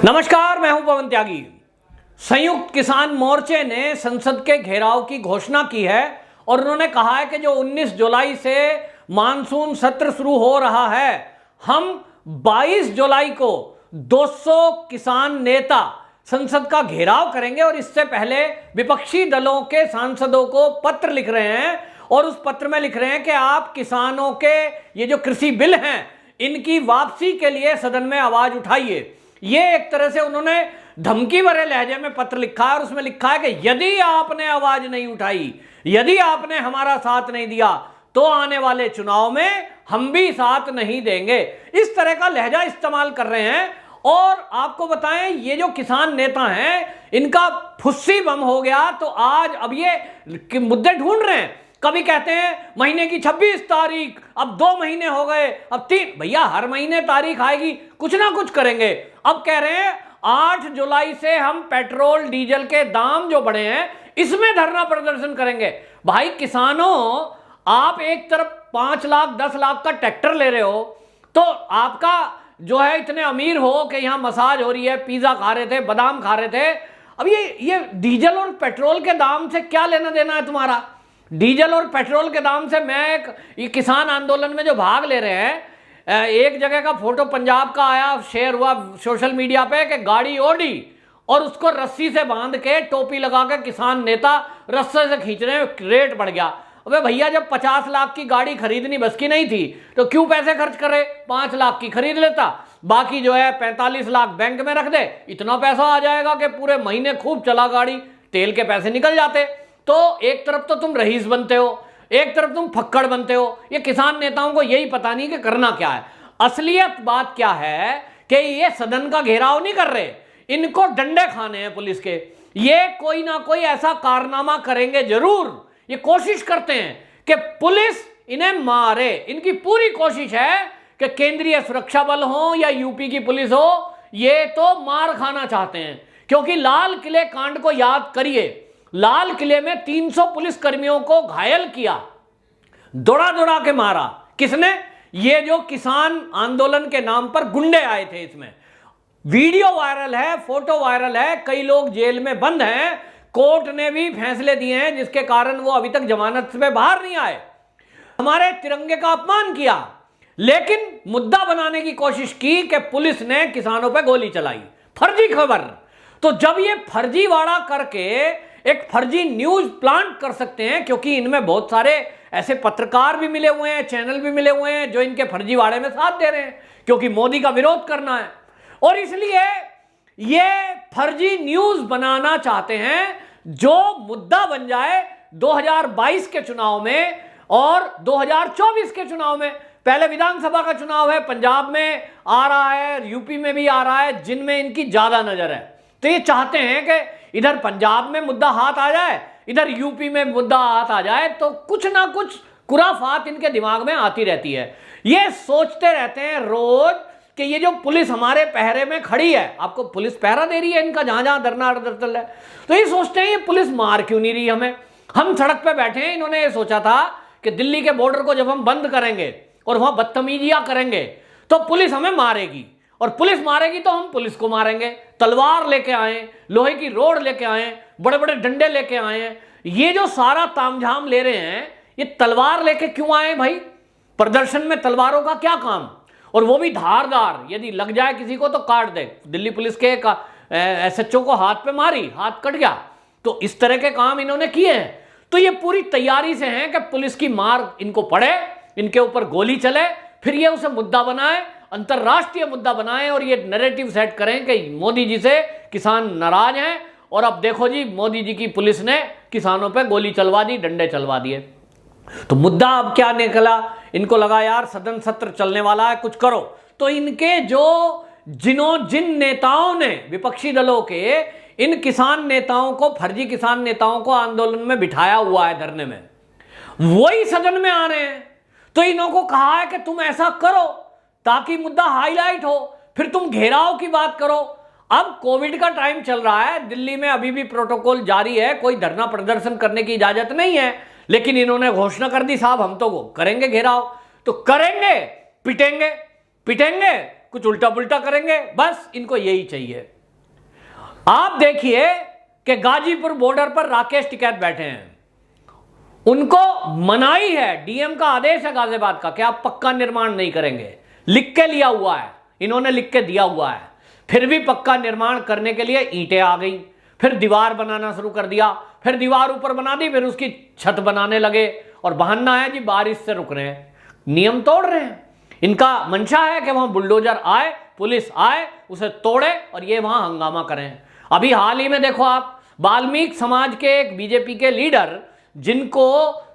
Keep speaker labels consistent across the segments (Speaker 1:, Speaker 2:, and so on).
Speaker 1: नमस्कार, मैं हूं पवन त्यागी। संयुक्त किसान मोर्चे ने संसद के घेराव की घोषणा की है और उन्होंने कहा है कि जो 19 जुलाई से मानसून सत्र शुरू हो रहा है, हम 22 जुलाई को 200 किसान नेता संसद का घेराव करेंगे और इससे पहले विपक्षी दलों के सांसदों को पत्र लिख रहे हैं और उस पत्र में लिख रहे हैं कि आप किसानों के ये जो कृषि बिल हैं इनकी वापसी के लिए सदन में आवाज उठाइए। ये एक तरह से उन्होंने धमकी भरे लहजे में पत्र लिखा है और उसमें लिखा है कि यदि आपने आवाज नहीं उठाई, यदि आपने हमारा साथ नहीं दिया तो आने वाले चुनाव में हम भी साथ नहीं देंगे। इस तरह का लहजा इस्तेमाल कर रहे हैं। और आपको बताएं, ये जो किसान नेता हैं इनका फुस्सी बम हो गया तो आज अब ये मुद्दे ढूंढ रहे हैं। कभी कहते हैं महीने की 26 तारीख, अब 2 महीने हो गए, अब 3। भैया हर महीने तारीख आएगी, कुछ ना कुछ करेंगे। अब कह रहे हैं 8 जुलाई से हम पेट्रोल डीजल के दाम जो बढ़े हैं इसमें धरना प्रदर्शन करेंगे। भाई किसानों, आप एक तरफ 5 लाख 10 लाख का ट्रैक्टर ले रहे हो तो आपका जो है इतने अमीर हो कि यहां मसाज हो रही है, पिज्जा खा रहे थे, बादाम खा रहे थे। अब ये डीजल और पेट्रोल के दाम से क्या लेना देना है तुम्हारा? डीजल और पेट्रोल के दाम से ये किसान आंदोलन में जो भाग ले रहे हैं, एक जगह का फोटो पंजाब का आया, शेयर हुआ सोशल मीडिया पे कि गाड़ी ओडी और उसको रस्सी से बांध के टोपी लगा के किसान नेता रस्से से खींच रहे हैं, रेट बढ़ गया। अबे भैया, जब 50 लाख की गाड़ी खरीदनी बस की नहीं थी तो क्यों पैसे खर्च करे? 5 लाख की खरीद लेता, बाकी जो है 45 लाख बैंक में रख दे, इतना पैसा आ जाएगा कि पूरे महीने खूब चला गाड़ी, तेल के पैसे निकल जाते। तो एक तरफ तो तुम रईस बनते हो, एक तरफ तुम फक्कड़ बनते हो। ये किसान नेताओं को यही पता नहीं कि करना क्या है। असलियत बात क्या है कि ये सदन का घेराव नहीं कर रहे, इनको डंडे खाने हैं पुलिस के। ये कोई ना कोई ऐसा कारनामा करेंगे जरूर। ये कोशिश करते हैं कि पुलिस इन्हें मारे। इनकी पूरी कोशिश है कि केंद्रीय सुरक्षा बल हो या यूपी की पुलिस हो, ये तो मार खाना चाहते हैं। क्योंकि लाल किले कांड को याद करिए, लाल किले में 300 पुलिस कर्मियों को घायल किया, दौड़ा दौड़ा के मारा। किसने? ये जो किसान आंदोलन के नाम पर गुंडे आए थे। इसमें वीडियो वायरल है, फोटो वायरल है, कई लोग जेल में बंद हैं। कोर्ट ने भी फैसले दिए हैं जिसके कारण वो अभी तक जमानत पे बाहर नहीं आए। हमारे तिरंगे का अपमान किया, लेकिन मुद्दा बनाने की कोशिश की कि पुलिस ने किसानों पे गोली चलाई। फर्जी खबर। तो जब ये फर्जीवाड़ा करके एक फर्जी न्यूज प्लांट कर सकते हैं, क्योंकि इनमें बहुत सारे ऐसे पत्रकार भी मिले हुए हैं, चैनल भी मिले हुए हैं जो इनके फर्जीवाड़े में साथ दे रहे हैं, क्योंकि मोदी का विरोध करना है। और इसलिए ये फर्जी न्यूज बनाना चाहते हैं जो मुद्दा बन जाए 2022 के चुनाव में और 2024 के चुनाव में। पहले विधानसभा का चुनाव है, पंजाब में आ रहा है, यूपी में भी आ रहा है, जिनमें इनकी ज्यादा नजर है। तो ये चाहते हैं कि इधर पंजाब में मुद्दा हाथ आ जाए, इधर यूपी में मुद्दा हाथ आ जाए, तो कुछ ना कुछ खुराफात इनके दिमाग में आती रहती है। ये सोचते रहते हैं रोज कि ये जो पुलिस हमारे पहरे में खड़ी है, आपको पुलिस पहरा दे रही है इनका जहां जहां धरना चल रहा है, तो ये सोचते हैं ये पुलिस मार क्यों नहीं रही हमें। हम सड़क पे बैठे हैं, इन्होंने ये सोचा था कि दिल्ली के बॉर्डर को जब हम बंद करेंगे और वहां बदतमीजियां करेंगे तो पुलिस हमें मारेगी, और पुलिस मारेगी तो हम पुलिस को मारेंगे। तलवार लेके आए, लोहे की रोड लेके आए, बड़े बड़े डंडे लेके आए हैं। ये जो सारा तामझाम ले रहे हैं, ये तलवार लेके क्यों आए भाई? प्रदर्शन में तलवारों का क्या काम? और वो भी धारदार, यदि लग जाए किसी को तो काट दे। दिल्ली पुलिस के SHO को हाथ पे मारी, हाथ कट गया। तो इस तरह के काम इन्होंने किए हैं। तो ये पूरी तैयारी से हैं कि पुलिस की मार इनको पड़े, इनके ऊपर गोली चले, फिर ये उसे मुद्दा बनाए, अंतरराष्ट्रीय मुद्दा बनाएं और ये नैरेटिव सेट करें कि मोदी जी से किसान नाराज हैं। और अब देखो जी, मोदी जी की पुलिस ने किसानों पे गोली चलवा दी, डंडे चलवा दिए। तो मुद्दा अब क्या निकला? इनको लगा यार सदन सत्र चलने वाला है, कुछ करो। तो इनके जिन नेताओं ने, विपक्षी दलों के इन किसान नेताओं को, फर्जी किसान नेताओं को आंदोलन में बिठाया हुआ है धरने में, वही सदन में आ रहे हैं। तो इन्हों को कहा है कि तुम ऐसा करो ताकि मुद्दा हाईलाइट हो, फिर तुम घेराव की बात करो। अब कोविड का टाइम चल रहा है, दिल्ली में अभी भी प्रोटोकॉल जारी है, कोई धरना प्रदर्शन करने की इजाजत नहीं है, लेकिन इन्होंने घोषणा कर दी साहब हम तो करेंगे घेराव। तो करेंगे, पिटेंगे, कुछ उल्टा पुल्टा करेंगे, बस इनको यही चाहिए। आप देखिए कि गाजीपुर बॉर्डर पर राकेश टिकैत बैठे हैं, उनको मनाही है, डीएम का आदेश है गाजियाबाद का कि आप पक्का निर्माण नहीं करेंगे, लिख के लिया हुआ है, इन्होंने लिख के दिया हुआ है। फिर भी पक्का निर्माण करने के लिए ईंटें आ गई, फिर दीवार बनाना शुरू कर दिया, फिर दीवार ऊपर बना दी, फिर उसकी छत बनाने लगे और बहाना है जी बारिश से रुक रहे हैं। नियम तोड़ रहे हैं। इनका मंशा है कि वहां बुलडोजर आए, पुलिस आए, उसे तोड़े और ये वहां हंगामा करें। अभी हाल ही में देखो आप, वाल्मीकि समाज के एक बीजेपी के लीडर जिनको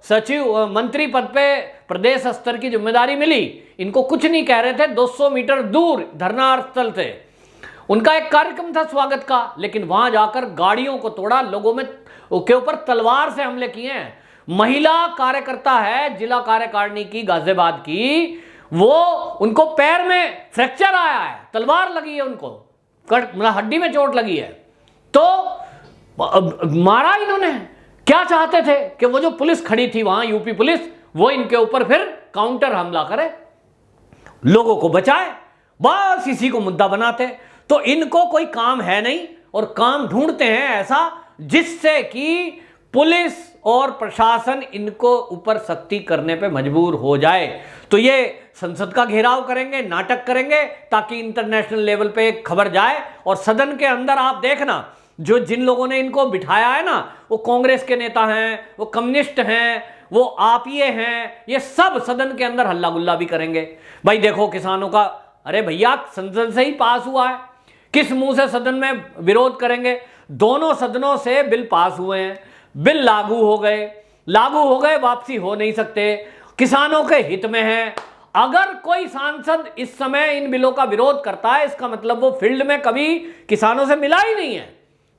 Speaker 1: सचिव मंत्री पद पे प्रदेश स्तर की जिम्मेदारी मिली, इनको कुछ नहीं कह रहे थे, 200 मीटर दूर धरना स्थल थे, उनका एक कार्यक्रम था स्वागत का, लेकिन वहां जाकर गाड़ियों को तोड़ा, लोगों में के ऊपर तलवार से हमले किए हैं। महिला कार्यकर्ता है जिला कार्यकारिणी की गाजियाबाद की, वो उनको पैर में फ्रैक्चर आया है, तलवार लगी है, उनको मतलब हड्डी में चोट लगी है, तो मारा इन्होंने। क्या चाहते थे कि वो जो पुलिस खड़ी थी वहां, यूपी पुलिस, वो इनके ऊपर फिर काउंटर हमला करे, लोगों को बचाए, बस इसी को मुद्दा बनाते। तो इनको कोई काम है नहीं और काम ढूंढते हैं ऐसा जिससे कि पुलिस और प्रशासन इनको ऊपर सख्ती करने पे मजबूर हो जाए। तो ये संसद का घेराव करेंगे, नाटक करेंगे ताकि इंटरनेशनल लेवल पे एक खबर जाए। और सदन के अंदर आप देखना, जो जिन लोगों ने इनको बिठाया है ना, वो कांग्रेस के नेता हैं, वो कम्युनिस्ट हैं, वो आप ये हैं, ये सब सदन के अंदर हल्ला गुल्ला भी करेंगे। भाई देखो किसानों का, अरे भैया संसद से ही पास हुआ है, किस मुंह से सदन में विरोध करेंगे? दोनों सदनों से बिल पास हुए हैं, बिल लागू हो गए, वापसी हो नहीं सकते, किसानों के हित में है। अगर कोई सांसद इस समय इन बिलों का विरोध करता है, इसका मतलब वो फील्ड में कभी किसानों से मिला ही नहीं है।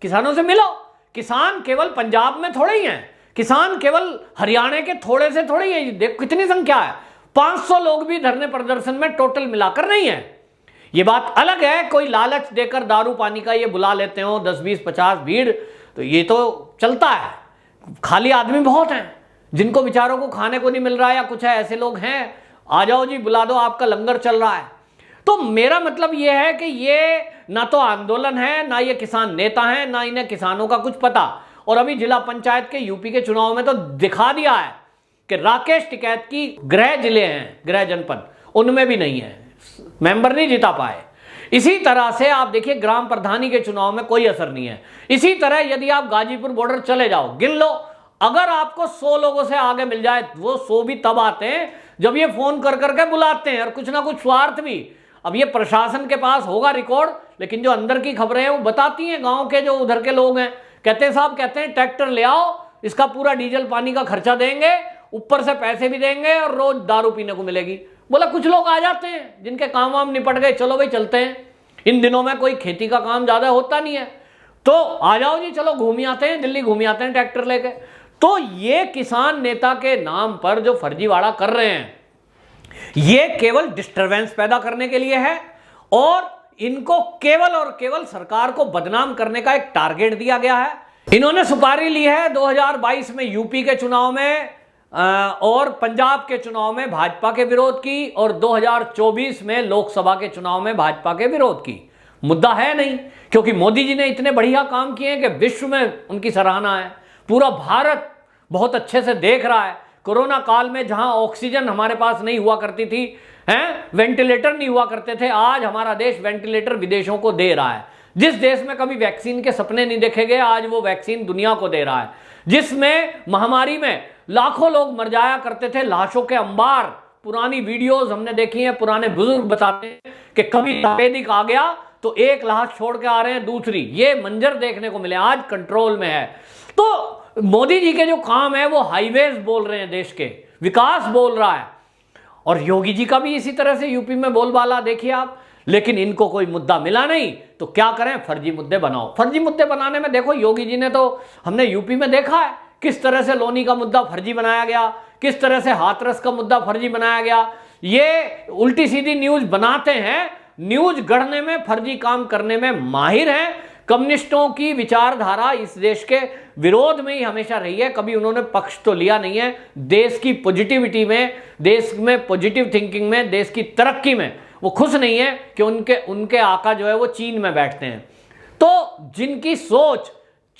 Speaker 1: किसानों से मिलो। किसान केवल पंजाब में थोड़े ही हैं, किसान केवल हरियाणा के थोड़े से थोड़े ही है। देखो कितनी संख्या है, 500 लोग भी धरने प्रदर्शन में टोटल मिलाकर नहीं है। ये बात अलग है, कोई लालच देकर दारू पानी का ये बुला लेते हो 10 20 50 भीड़, तो ये तो चलता है। खाली आदमी बहुत हैं जिनको बेचारों को खाने को नहीं मिल रहा है, या कुछ है ऐसे लोग हैं, आ जाओ जी बुला दो, आपका लंगर चल रहा है। तो मेरा मतलब ये है कि ये ना तो आंदोलन है, ना ये किसान नेता हैं, ना इन्हें किसानों का कुछ पता। और अभी जिला पंचायत के यूपी के चुनाव में तो दिखा दिया है कि राकेश टिकैत की गृह जिले हैं, गृह जनपद, उनमें भी नहीं है, मेंबर नहीं जिता पाए। इसी तरह से आप देखिए ग्राम प्रधानी के चुनाव में कोई असर नहीं है। इसी तरह यदि आप गाजीपुर बॉर्डर चले जाओ, गिन लो, अगर आपको 100 लोगों से आगे मिल जाए, वो 100 भी तब आते हैं जब ये फोन कर करके बुलाते हैं, और कुछ ना कुछ स्वार्थ भी। अब ये प्रशासन के पास होगा रिकॉर्ड, लेकिन जो अंदर की खबरें हैं वो बताती हैं। गांव के जो उधर के लोग हैं कहते हैं, साहब कहते हैं ट्रैक्टर ले आओ, इसका पूरा डीजल पानी का खर्चा देंगे, ऊपर से पैसे भी देंगे और रोज दारू पीने को मिलेगी। बोला कुछ लोग आ जाते हैं जिनके काम वाम निपट गए, चलो भाई चलते हैं, इन दिनों में कोई खेती का काम ज्यादा होता नहीं है, तो आ जाओ जी, चलो घूमी आते हैं, दिल्ली घूमी आते हैं ट्रैक्टर लेके। तो ये किसान नेता के नाम पर जो फर्जीवाड़ा कर रहे हैं, ये केवल डिस्टरबेंस पैदा करने के लिए है, और इनको केवल और केवल सरकार को बदनाम करने का एक टारगेट दिया गया है। इन्होंने सुपारी ली है 2022 में यूपी के चुनाव में और पंजाब के चुनाव में भाजपा के विरोध की, और 2024 में लोकसभा के चुनाव में भाजपा के विरोध की। मुद्दा है नहीं, क्योंकि मोदी जी ने इतने बढ़िया काम किए कि विश्व में उनकी सराहना है, पूरा भारत बहुत अच्छे से देख रहा है। कोरोना काल में जहां ऑक्सीजन हमारे पास नहीं हुआ करती थी, हैं, वेंटिलेटर नहीं हुआ करते थे, आज हमारा देश वेंटिलेटर विदेशों को दे रहा है। जिस देश में कभी वैक्सीन के सपने नहीं देखे गए, आज वो वैक्सीन दुनिया को दे रहा है। जिसमें महामारी में लाखों लोग मर जाया करते थे, लाशों के अंबार, पुरानी वीडियोस हमने देखी हैं, पुराने बुजुर्ग बताते हैं कि कभी तपेदिक आ गया तो एक लाश छोड़ के आ रहे हैं दूसरी, ये मंजर देखने को मिले। आज कंट्रोल में है। तो मोदी जी के जो काम है वो हाईवेज बोल रहे हैं, देश के विकास बोल रहा है, और योगी जी का भी इसी तरह से यूपी में बोलबाला देखिए आप। लेकिन इनको कोई मुद्दा मिला नहीं तो क्या करें, फर्जी मुद्दे बनाओ। फर्जी मुद्दे बनाने में देखो योगी जी ने तो, हमने यूपी में देखा है किस तरह से लोनी का मुद्दा फर्जी बनाया गया, किस तरह से हाथरस का मुद्दा फर्जी बनाया गया। ये उल्टी सीधी न्यूज बनाते हैं, न्यूज गढ़ने में, फर्जी काम करने में माहिर हैं। कम्युनिस्टों की विचारधारा इस देश के विरोध में ही हमेशा रही है, कभी उन्होंने पक्ष तो लिया नहीं है। देश की पॉजिटिविटी में, देश में पॉजिटिव थिंकिंग में, देश की तरक्की में वो खुश नहीं है कि उनके आका जो है वो चीन में बैठते हैं। तो जिनकी सोच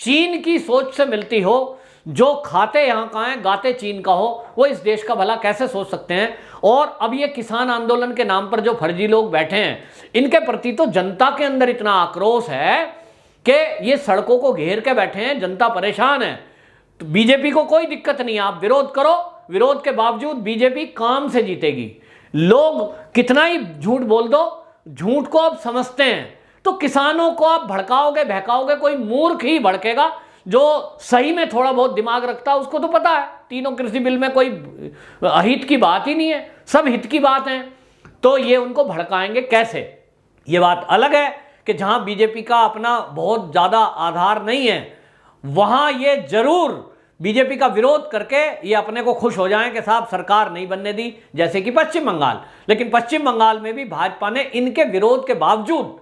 Speaker 1: चीन की सोच से मिलती हो, जो खाते यहां का है गाते चीन का हो, वो इस देश का भला कैसे सोच सकते हैं। और अब ये किसान आंदोलन के नाम पर जो फर्जी लोग बैठे हैं, इनके प्रति तो जनता के अंदर इतना आक्रोश है कि ये सड़कों को घेर के बैठे हैं, जनता परेशान है। तो बीजेपी को कोई दिक्कत नहीं, आप विरोध करो, विरोध के बावजूद बीजेपी काम से जीतेगी। लोग कितना ही झूठ बोल दो, झूठ को अब समझते हैं। तो किसानों को आप भड़काओगे बहकाओगे, कोई मूर्ख ही भड़केगा, जो सही में थोड़ा बहुत दिमाग रखता है उसको तो पता है तीनों कृषि बिल में कोई अहित की बात ही नहीं है, सब हित की बात है। तो ये उनको भड़काएंगे कैसे, ये बात अलग है कि जहां बीजेपी का अपना बहुत ज्यादा आधार नहीं है, वहां ये जरूर बीजेपी का विरोध करके ये अपने को खुश हो जाएं कि साहब सरकार नहीं बनने दी, जैसे कि पश्चिम बंगाल। लेकिन पश्चिम बंगाल में भी भाजपा ने इनके विरोध के बावजूद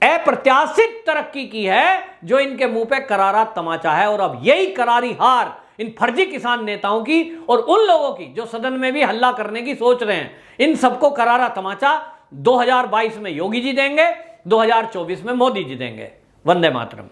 Speaker 1: अप्रत्याशित तरक्की की है, जो इनके मुंह पे करारा तमाचा है। और अब यही करारी हार इन फर्जी किसान नेताओं की और उन लोगों की जो सदन में भी हल्ला करने की सोच रहे हैं, इन सबको करारा तमाचा 2022 में योगी जी देंगे, 2024 में मोदी जी देंगे। वंदे मातरम।